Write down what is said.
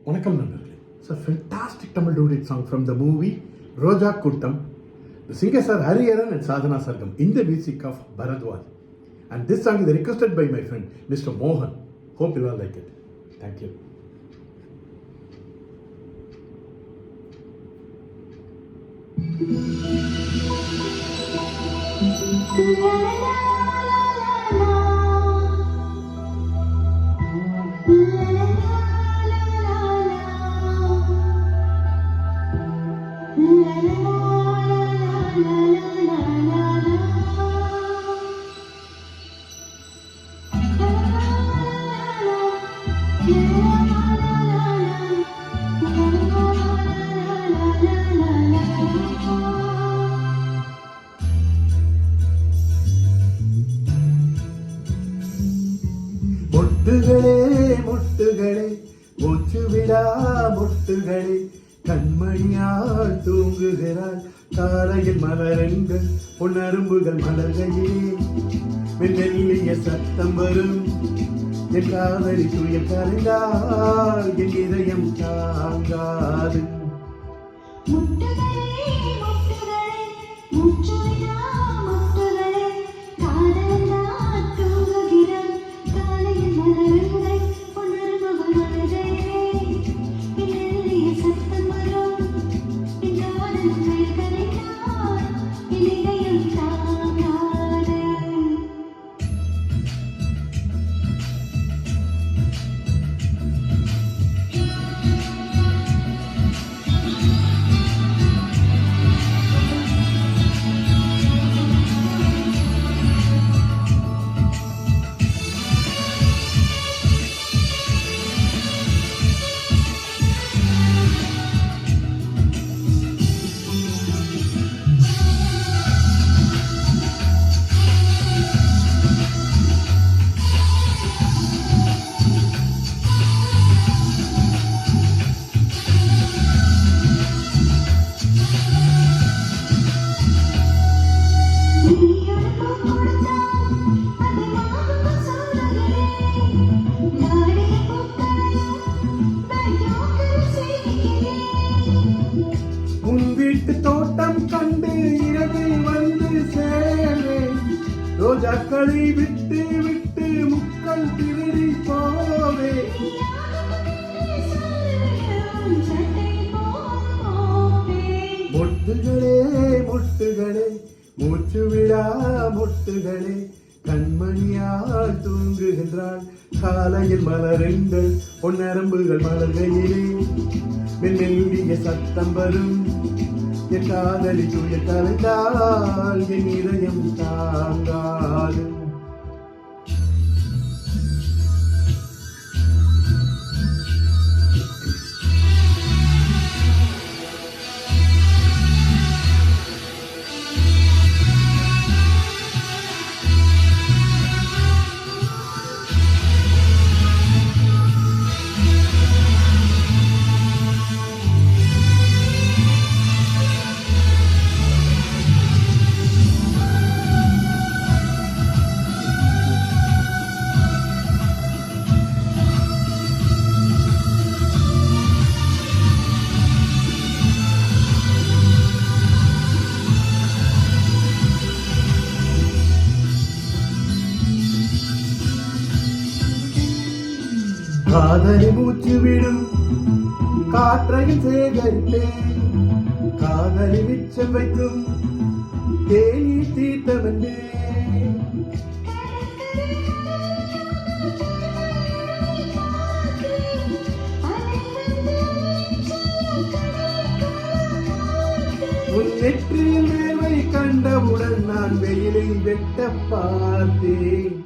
வணக்கம் நண்பர்களே. It's a fantastic Tamil duet song from the movie Roja Kuttam. The singers are Hariharan and Sadhana Sargam in the music of Bharadwaj. And this song is requested by my friend Mr. Mohan. Hope you all like it. Thank you. முட்டுகளே முட்டுகளே மூச்சுவிடா முட்டுகளே கண்மணியால் தூங்குகிறாள் காலையில் மலரங்கள் பொன்னரும்புகள் மலர்கையிலே மெல்லிய சத்தம் வரும் என் காதலி துயர் கரைந்தால் என் இதயம் தாங்காது. தோட்டம் கண்டு இரவில் வந்து சேரேன் ரோஜாக்களை விட்டு விட்டு முக்கள் திருடி போவே. முட்டுகளே முட்டுகளே மூச்சுவிடா முட்டுகளே கண்மணியால் தூங்குகின்றாள் காலையில் மலருங்கள் பொன்னரம்புகள் மலர்கையிலே மெல்லிய சத்தம் வரும் என் காதலி துயர் கரைந்தால் என் இதயம் தாங்காது. காதலி மூச்சு விடும் காற்றையும் சேகரிப்பேன் காதலி மிச்சம் வைக்கும் தேனி தீர்த்தவனே. உன் நெற்றியில் மேவை கண்டவுடன் நான் வெயிலை வெட்ட பார்த்தேன்.